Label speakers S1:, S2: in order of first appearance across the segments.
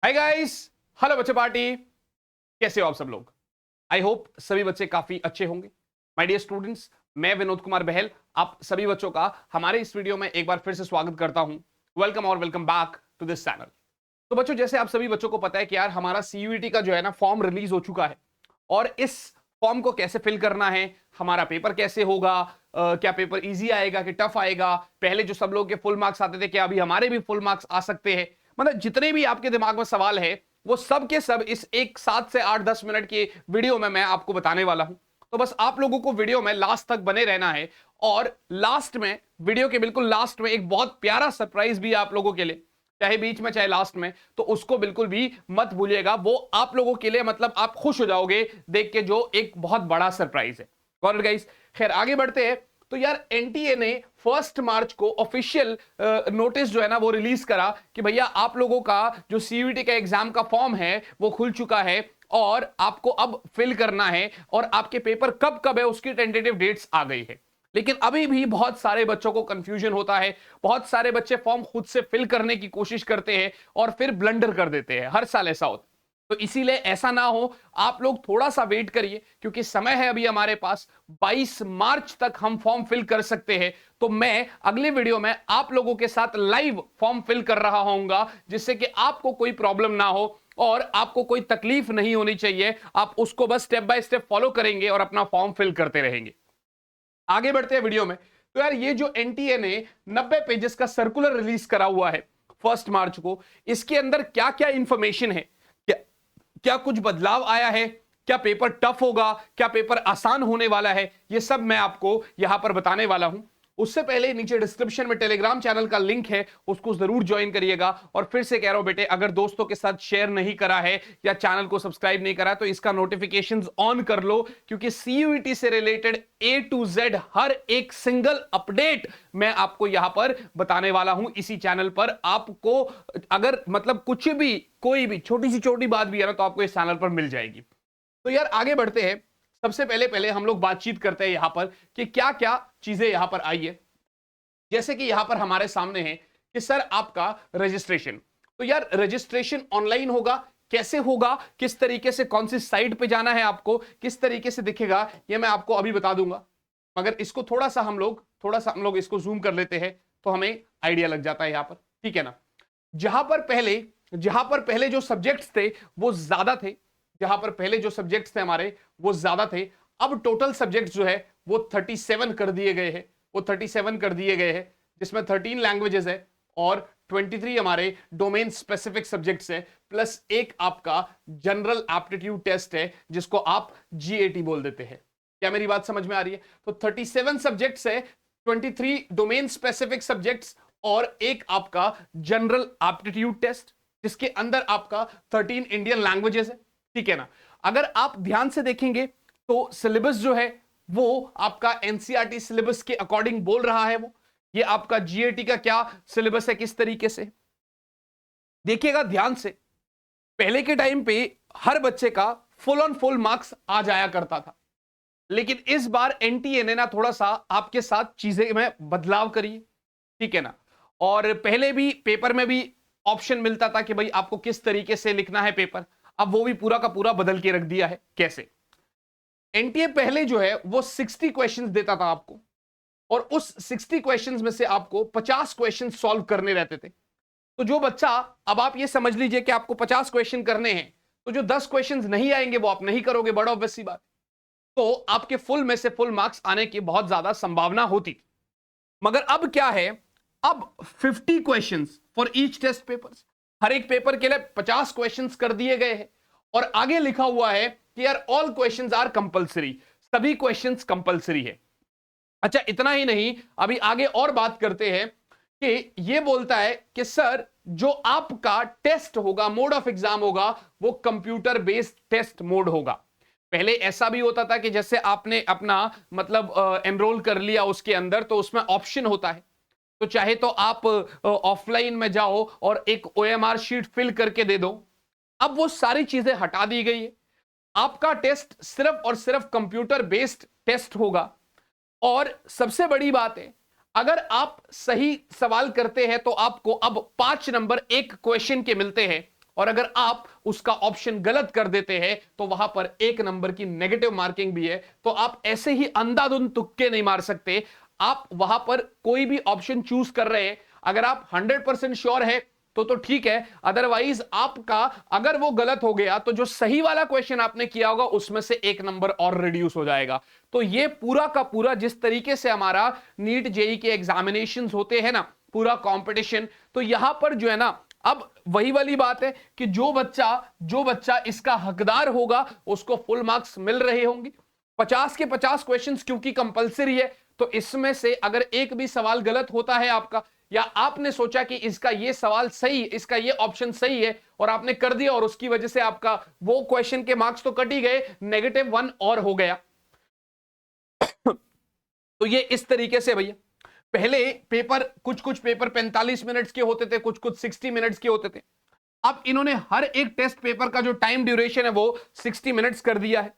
S1: Hi guys, hello बच्चे party. कैसे हो आप सब लोग? आई होप सभी बच्चे काफी अच्छे होंगे। माय डियर स्टूडेंट्स, मैं विनोद कुमार बहल आप सभी बच्चों का हमारे इस वीडियो में एक बार फिर से स्वागत करता हूं। वेलकम और welcome back to this channel. तो बच्चों, जैसे आप सभी बच्चों को पता है कि यार हमारा सीयूईटी का जो है ना फॉर्म रिलीज हो चुका है और इस फॉर्म को कैसे फिल करना है, हमारा पेपर कैसे होगा, क्या पेपर इजी आएगा कि टफ आएगा, पहले जो सब लोग के फुल मार्क्स आते थे क्या अभी हमारे भी फुल मार्क्स आ सकते हैं, मतलब जितने भी आपके दिमाग में सवाल है वो सब के सब इस एक 7 से 8-10 मिनट की वीडियो में मैं आपको बताने वाला हूं। तो बस आप लोगों को वीडियो में लास्ट तक बने रहना है और लास्ट में, वीडियो के बिल्कुल लास्ट में एक बहुत प्यारा सरप्राइज भी आप लोगों के लिए, चाहे बीच में चाहे लास्ट में, तो उसको बिल्कुल भी मत भूलिएगा। वो आप लोगों के लिए मतलब आप खुश हो जाओगे देख के, जो एक बहुत बड़ा सरप्राइज है। ऑलराइट गाइस, खैर आगे बढ़ते हैं। तो यार एनटीए ने 1 मार्च को ऑफिशियल नोटिस जो है ना वो रिलीज करा कि भैया आप लोगों का जो सीयूईटी का एग्जाम का फॉर्म है वो खुल चुका है और आपको अब फिल करना है और आपके पेपर कब कब है उसकी टेंटेटिव डेट्स आ गई है। लेकिन अभी भी बहुत सारे बच्चों को कंफ्यूजन होता है, बहुत सारे बच्चे फॉर्म खुद से फिल करने की कोशिश करते हैं और फिर ब्लंडर कर देते हैं। हर साल ऐसा होता है, तो इसीलिए ऐसा ना हो, आप लोग थोड़ा सा वेट करिए क्योंकि समय है अभी हमारे पास 22 मार्च तक हम फॉर्म फिल कर सकते हैं। तो मैं अगले वीडियो में आप लोगों के साथ लाइव फॉर्म फिल कर रहा होऊंगा जिससे कि आपको कोई प्रॉब्लम ना हो और आपको कोई तकलीफ नहीं होनी चाहिए। आप उसको बस स्टेप बाय स्टेप फॉलो करेंगे और अपना फॉर्म फिल करते रहेंगे। आगे बढ़ते हैं वीडियो में। तो यार ये जो एनटीए ने 90 पेजेस का सर्कुलर रिलीज करा हुआ है 1 मार्च को, इसके अंदर क्या क्या इंफॉर्मेशन है, क्या कुछ बदलाव आया है, क्या पेपर टफ होगा, क्या पेपर आसान होने वाला है, ये सब मैं आपको यहां पर बताने वाला हूं। उससे पहले नीचे डिस्क्रिप्शन में टेलीग्राम चैनल का लिंक है, उसको जरूर ज्वाइन करिएगा। और फिर से कह रहा हूं बेटे, अगर दोस्तों के साथ शेयर नहीं करा है या चैनल को सब्सक्राइब नहीं करा तो इसका नोटिफिकेशंस ऑन कर लो, क्योंकि सीयूईटी से रिलेटेड A to Z हर एक सिंगल अपडेट मैं आपको यहां पर बताने वाला हूं इसी चैनल पर। आपको अगर मतलब कुछ भी, कोई भी छोटी सी छोटी बात भी है ना, तो आपको इस चैनल पर मिल जाएगी। तो यार आगे बढ़ते हैं। सबसे पहले हम लोग बातचीत करते हैं यहां पर कि क्या क्या चीजें यहां पर आई है। जैसे कि यहां पर हमारे सामने है कि सर आपका रजिस्ट्रेशन, तो यार रजिस्ट्रेशन ऑनलाइन होगा, कैसे होगा, किस तरीके से, कौन सी साइट पे जाना है आपको, किस तरीके से दिखेगा, ये मैं आपको अभी बता दूंगा। मगर इसको थोड़ा सा हम लोग इसको जूम कर लेते हैं तो हमें आइडिया लग जाता है यहां पर, ठीक है ना। जहां पर पहले जो सब्जेक्ट्स थे वो ज्यादा थे, हमारे वो ज्यादा थे, अब टोटल सब्जेक्ट्स जो है वो 37 कर दिए गए हैं, जिसमें 13 लैंग्वेजेस है और 23 हमारे डोमेन स्पेसिफिक सब्जेक्ट्स है, प्लस एक आपका जनरल एप्टीट्यूड टेस्ट है जिसको आप जीएटी बोल देते हैं। क्या मेरी बात समझ में आ रही है? तो 37 सब्जेक्ट्स है, 23 डोमेन स्पेसिफिक सब्जेक्ट्स और एक आपका जनरल एप्टीट्यूड टेस्ट जिसके अंदर आपका 13 इंडियन लैंग्वेजेस है, ठीक है ना। अगर आप ध्यान से देखेंगे तो सिलेबस जो है वो आपका एनसीईआरटी सिलेबस के अकॉर्डिंग बोल रहा है। वो ये आपका जीएटी का क्या सिलेबस है, किस तरीके से देखिएगा ध्यान से। पहले के टाइम पे हर बच्चे का फुल ऑन फुल मार्क्स आ जाया करता था, लेकिन इस बार एनटीए ने ना थोड़ा सा आपके साथ चीजें में बदलाव करी, ठीक है ना। और पहले भी पेपर में भी ऑप्शन मिलता था कि भाई आपको किस तरीके से लिखना है पेपर, अब वो भी पूरा का पूरा बदल के रख दिया है। कैसे? एनटीए पहले जो है वो 60 क्वेश्चंस देता था आपको और उस 60 क्वेश्चंस में से आपको 50 क्वेश्चंस सॉल्व करने रहते थे। तो जो बच्चा, अब आप ये समझ लीजिए कि आपको 50 क्वेश्चन करने हैं, तो जो 10 क्वेश्चंस नहीं आएंगे वो आप नहीं करोगे, बड़ा ऑब्वियस सी बात। तो आपके फुल में से फुल मार्क्स आने की बहुत ज्यादा संभावना होती। मगर अब क्या है, अब 50 questions for each test papers, हर एक पेपर के लिए 50 क्वेश्चंस कर दिए गए हैं और आगे लिखा हुआ है कि यार ऑल क्वेश्चंस आर कंपलसरी, सभी क्वेश्चंस कंपलसरी है। अच्छा इतना ही नहीं, अभी आगे और बात करते हैं कि ये बोलता है कि सर जो आपका टेस्ट होगा, मोड ऑफ एग्जाम होगा, वो कंप्यूटर बेस्ड टेस्ट मोड होगा। पहले ऐसा भी होता था कि जैसे आपने अपना मतलब एनरोल कर लिया उसके अंदर, तो उसमें ऑप्शन होता है, तो चाहे तो आप ऑफलाइन में जाओ और एक ओएमआर शीट फिल करके दे दो। अब वो सारी चीजें हटा दी गई है, आपका टेस्ट सिर्फ और सिर्फ कंप्यूटर बेस्ड टेस्ट होगा। और सबसे बड़ी बात है, अगर आप सही सवाल करते हैं तो आपको अब 5 नंबर एक क्वेश्चन के मिलते हैं और अगर आप उसका ऑप्शन गलत कर देते हैं तो वहां पर 1 नंबर की नेगेटिव मार्किंग भी है। तो आप ऐसे ही अंधाधुंध तुक्के नहीं मार सकते। आप वहां पर कोई भी ऑप्शन चूज कर रहे हैं, अगर आप 100% श्योर है तो ठीक है, अदरवाइज आपका अगर वो गलत हो गया तो जो सही वाला क्वेश्चन आपने किया होगा उसमें से 1 नंबर और रिड्यूस हो जाएगा। तो ये पूरा का पूरा जिस तरीके से हमारा नीट जेई के एग्जामिनेशंस होते हैं ना, पूरा कंपटीशन, तो यहां पर जो है ना, अब वही वाली बात है कि जो बच्चा इसका हकदार होगा उसको फुल मार्क्स मिल रहे होंगे। 50 के 50 क्वेश्चंस क्योंकि कंपलसरी है, तो इसमें से अगर एक भी सवाल गलत होता है आपका, या आपने सोचा कि इसका ये सवाल सही, इसका ये ऑप्शन सही है और आपने कर दिया और उसकी वजह से आपका वो क्वेश्चन के मार्क्स तो कट ही गए, -1 और हो गया। तो ये इस तरीके से भैया, पहले पेपर कुछ पेपर 45 मिनट्स के होते थे, कुछ 60 मिनट्स के होते थे। अब इन्होंने हर एक टेस्ट पेपर का जो टाइम ड्यूरेशन है वो 60 मिनट्स कर दिया है।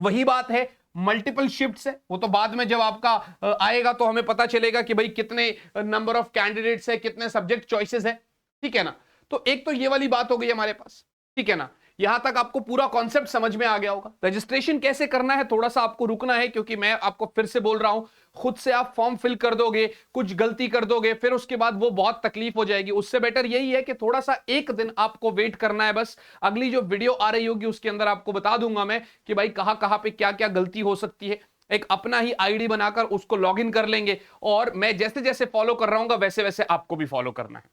S1: वही बात है मल्टीपल शिफ्ट्स है, वो तो बाद में जब आपका आएगा तो हमें पता चलेगा कि भाई कितने नंबर ऑफ कैंडिडेट्स है, कितने सब्जेक्ट चॉइसेस है, ठीक है ना। तो एक तो ये वाली बात हो गई हमारे पास, ठीक है ना। यहां तक आपको पूरा कॉन्सेप्ट समझ में आ गया होगा। रजिस्ट्रेशन कैसे करना है थोड़ा सा आपको रुकना है, क्योंकि मैं आपको फिर से बोल रहा हूं, खुद से आप फॉर्म फिल कर दोगे, कुछ गलती कर दोगे, फिर उसके बाद वो बहुत तकलीफ हो जाएगी। उससे बेटर यही है कि थोड़ा सा एक दिन आपको वेट करना है बस। अगली जो वीडियो आ रही होगी उसके अंदर आपको बता दूंगा मैं कि भाई कहां कहां पे क्या क्या गलती हो सकती है। एक अपना ही आईडी बनाकर उसको लॉग इन कर लेंगे और मैं जैसे जैसे फॉलो कर रहा हूं वैसे वैसे आपको भी फॉलो करना है।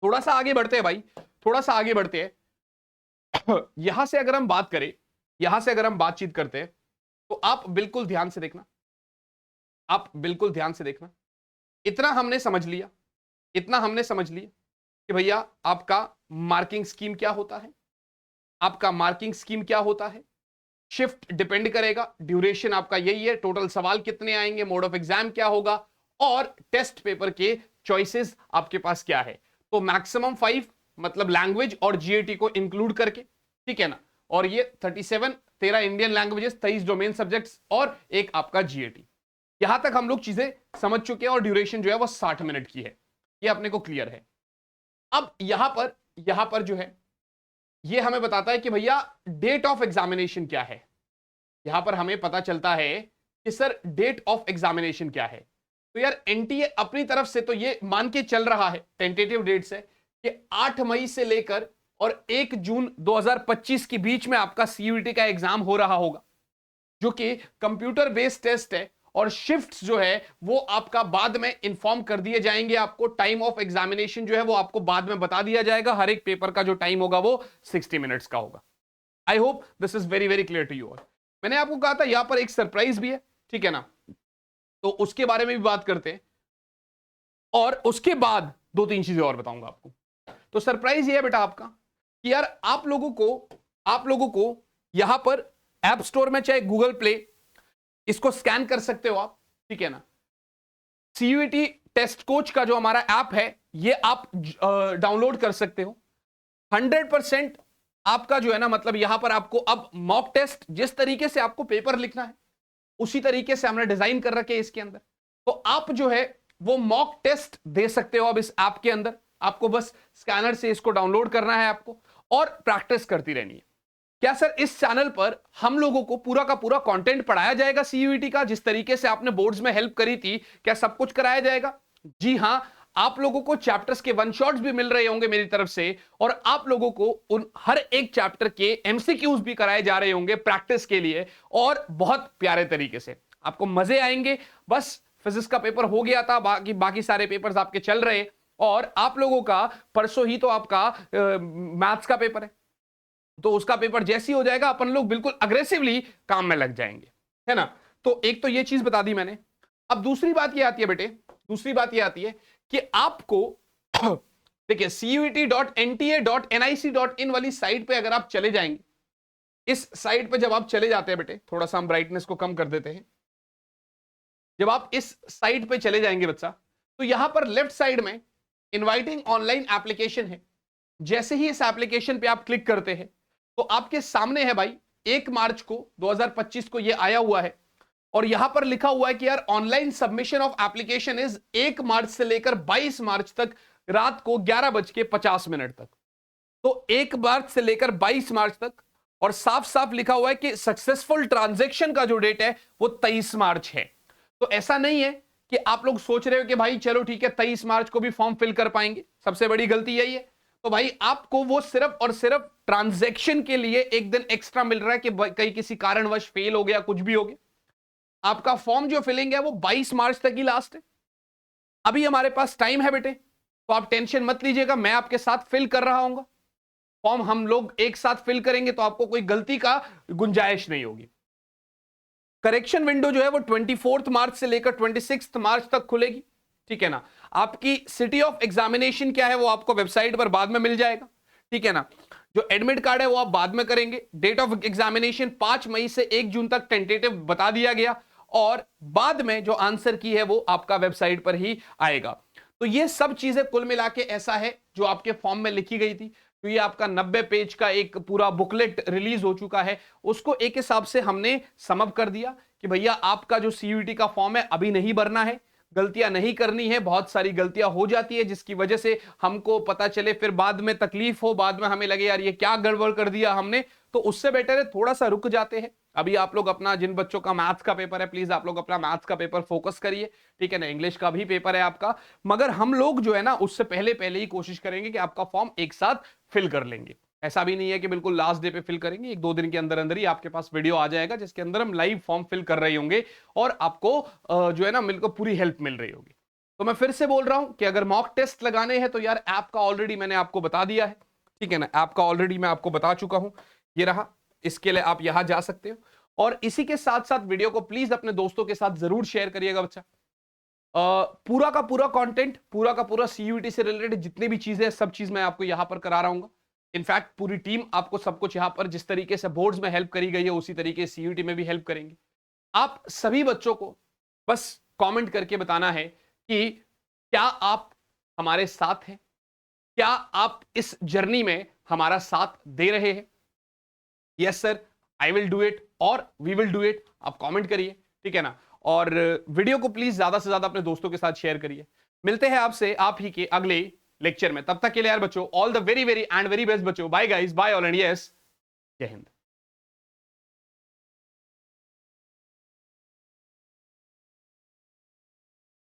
S1: थोड़ा सा आगे बढ़ते हैं भाई, थोड़ा सा आगे बढ़ते हैं। यहां से अगर हम बात करें, यहां से अगर हम बातचीत करते हैं तो आप बिल्कुल ध्यान से देखना, आप बिल्कुल ध्यान से देखना। इतना हमने समझ लिया, इतना हमने समझ लिया कि भैया आपका मार्किंग स्कीम क्या होता है, आपका मार्किंग स्कीम क्या होता है। शिफ्ट डिपेंड करेगा, ड्यूरेशन आपका यही है, टोटल सवाल कितने आएंगे, मोड ऑफ एग्जाम क्या होगा, और टेस्ट पेपर के चॉइसेस आपके पास क्या है। तो मैक्सिमम 5, मतलब लैंग्वेज और जीएटी को इंक्लूड करके, ठीक है ना। और ये 37, 13 इंडियन लैंग्वेजेस, 23 डोमेन सब्जेक्ट्स और एक आपका जीएटी। यहां तक हम लोग चीजें समझ चुके हैं और ड्यूरेशन जो है वो 60 मिनट की है, ये अपने को क्लियर है। अब यहां पर जो है ये हमें बताता है कि भैया डेट ऑफ एग्जामिनेशन क्या है। यहां पर हमें पता चलता है कि सर डेट ऑफ एग्जामिनेशन क्या है। तो यार एनटीए अपनी तरफ से तो ये मान के चल रहा है, टेंटेटिव डेट्स है कि 8 मई से लेकर और 1 जून 2025 के बीच में आपका सीयूईटी का एग्जाम हो रहा होगा, जो कि कंप्यूटर बेस्ड टेस्ट है। और शिफ्ट्स जो है वो आपका बाद में इंफॉर्म कर दिए जाएंगे आपको। टाइम ऑफ एग्जामिनेशन जो है वो आपको बाद में बता दिया जाएगा। हर एक पेपर का जो टाइम होगा वो 60 मिनट्स का होगा। I hope this is very very clear to you all. मैंने आपको कहा था यहां पर एक सरप्राइज भी है, ठीक है ना, तो उसके बारे में भी बात करते हैं और उसके बाद 2-3 चीजें और बताऊंगा आपको। तो सरप्राइज ये है बेटा आपका कि यार आप लोगों को यहां पर ऐप स्टोर में चाहे गूगल प्ले, इसको स्कैन कर सकते हो आप, ठीक है ना। सीयूईटी टेस्ट कोच का जो हमारा ऐप है ये आप डाउनलोड कर सकते हो। 100% आपका जो है ना, मतलब यहां पर आपको अब मॉक टेस्ट, जिस तरीके से आपको पेपर लिखना है उसी तरीके से हमने डिजाइन कर रखे हैं इसके अंदर। तो आप जो है वो मॉक टेस्ट दे सकते हो अब इस ऐप के अंदर। आपको बस स्कैनर से इसको डाउनलोड करना है आपको और प्रैक्टिस करती रहनी है। क्या सर इस चैनल पर हम लोगों को पूरा का पूरा कंटेंट पढ़ाया जाएगा सीयूईटी का, जिस तरीके से आपने बोर्ड्स में हेल्प करी थी, क्या सब कुछ कराया जाएगा? जी हां, आप लोगों को चैप्टर्स के वन शॉट्स भी मिल रहे होंगे मेरी तरफ से, और आप लोगों को उन हर एक चैप्टर के एमसीक्यूज भी कराए जा रहे होंगे प्रैक्टिस के लिए, और बहुत प्यारे तरीके से आपको मजे आएंगे। बस फिजिक्स का पेपर हो गया था, बाकी सारे पेपर्स आपके चल रहे, और आप लोगों का परसों ही तो आपका मैथ्स का पेपर है, तो उसका पेपर जैसे ही हो जाएगा अपन लोग बिल्कुल अग्रेसिवली काम में लग जाएंगे, है ना। तो एक तो ये चीज बता दी मैंने। अब दूसरी बात ये आती है बेटे, दूसरी बात ये आती है कि आपको देखिए CUET.NTA.nic.in वाली साइट पे अगर आप चले जाएंगे, इस साइट पे जब आप चले जाते हैं बेटे, थोड़ा सा हम ब्राइटनेस को कम कर देते हैं। जब आप इस साइट पे चले जाएंगे बच्चा, तो यहां पर लेफ्ट साइड में इनवाइटिंग ऑनलाइन एप्लीकेशन है। जैसे ही इस एप्लीकेशन पे आप क्लिक करते हैं तो आपके सामने है भाई 1 मार्च को 2025 को ये आया हुआ है, और यहां पर लिखा हुआ है कि यार online submission of application is 1 मार्च से लेकर 22 मार्च तक रात को 11:50 तक। तो 1 मार्च से लेकर 22 मार्च तक, और साफ साफ लिखा हुआ है कि सक्सेसफुल ट्रांजैक्शन का जो डेट है वो 23 मार्च है। तो ऐसा नहीं है कि आप लोग सोच रहे हो कि भाई चलो ठीक है 23 मार्च को भी फॉर्म फिल कर पाएंगे, सबसे बड़ी गलती यही है। तो भाई आपको वो सिर्फ और सिर्फ ट्रांजैक्शन के लिए एक दिन एक्स्ट्रा मिल रहा है कि कहीं किसी कारणवश फेल हो गया, कुछ भी हो गया। आपका फॉर्म जो फिलिंग है वो 22 मार्च तक ही लास्ट है। अभी हमारे पास टाइम है बेटे, तो आप टेंशन मत लीजिएगा, मैं आपके साथ फिल कर रहा हूं। फॉर्म हम लोग एक साथ फिल करेंगे तो आपको कोई गलती का गुंजाइश नहीं होगी। करेक्शन विंडो जो है वो 24 मार्च से लेकर 26 मार्च तक खुलेगी, ठीक है ना। आपकी सिटी ऑफ एग्जामिनेशन क्या है वो आपको वेबसाइट पर बाद में मिल जाएगा, ठीक है ना। जो एडमिट कार्ड है वो आप बाद में करेंगे। डेट ऑफ एग्जामिनेशन 5 मई से 1 जून तक टेंटेटिव बता दिया गया, और बाद में जो आंसर की है वो आपका वेबसाइट पर ही आएगा। तो ये सब चीजें कुल मिला के ऐसा है जो आपके फॉर्म में लिखी गई थी। तो ये आपका 90 पेज का एक पूरा बुकलेट रिलीज हो चुका है, उसको एक हिसाब से हमने समअप कर दिया कि भैया आपका जो सीयूईटी का फॉर्म है अभी नहीं भरना है, गलतियां नहीं करनी है। बहुत सारी गलतियां हो जाती है जिसकी वजह से हमको पता चले, फिर बाद में तकलीफ हो, बाद में हमें लगे यार ये क्या गड़बड़ कर दिया हमने। तो उससे बेटर है थोड़ा सा रुक जाते हैं। अभी आप लोग अपना, जिन बच्चों का मैथ्स का पेपर है, प्लीज आप लोग अपना मैथ्स का पेपर फोकस करिए, ठीक है ना। इंग्लिश का भी पेपर है आपका, मगर हम लोग जो है ना उससे पहले ही कोशिश करेंगे कि आपका फॉर्म एक साथ फिल कर लेंगे। ऐसा भी नहीं है कि बिल्कुल लास्ट डे पे फिल करेंगे, 1-2 दिन के अंदर अंदर ही आपके पास वीडियो आ जाएगा जिसके अंदर हम लाइव फॉर्म फिल कर रहे होंगे, और आपको जो है ना मिलकर पूरी हेल्प मिल रही होगी। तो मैं फिर से बोल रहा हूं कि अगर मॉक टेस्ट लगाने हैं तो यार ऐप का ऑलरेडी मैंने आपको बता दिया है, ठीक है ना। ऐप का ऑलरेडी मैं आपको बता चुका हूं, ये रहा। इसके लिए आप यहां जा सकते हो, और इसी के साथ साथ वीडियो को प्लीज अपने दोस्तों के साथ जरूर शेयर करिएगा बच्चा। पूरा का पूरा कंटेंट, पूरा का पूरा सीयूईटी से रिलेटेड जितनी भी चीजें हैं, सब चीज मैं आपको यहां पर करा रहा हूं। इनफैक्ट पूरी टीम आपको सब कुछ यहां पर जिस तरीके से बोर्ड्स में हेल्प करी गई है उसी तरीके से सीयूईटी में भी हेल्प करेंगे। आप सभी बच्चों को बस कमेंट करके बताना है कि क्या आप हमारे साथ हैं, क्या आप इस जर्नी में हमारा साथ दे रहे हैं। Yes sir, I will do it और वी विल डू इट, आप कमेंट करिए, ठीक है ना। और वीडियो को प्लीज ज्यादा से ज्यादा अपने दोस्तों के साथ शेयर करिए। मिलते हैं आपसे आप ही के अगले लेक्चर में, तब तक के लिए यार बच्चों all the very very and very best बच्चों। Bye guys, bye all and yes, जय हिंद।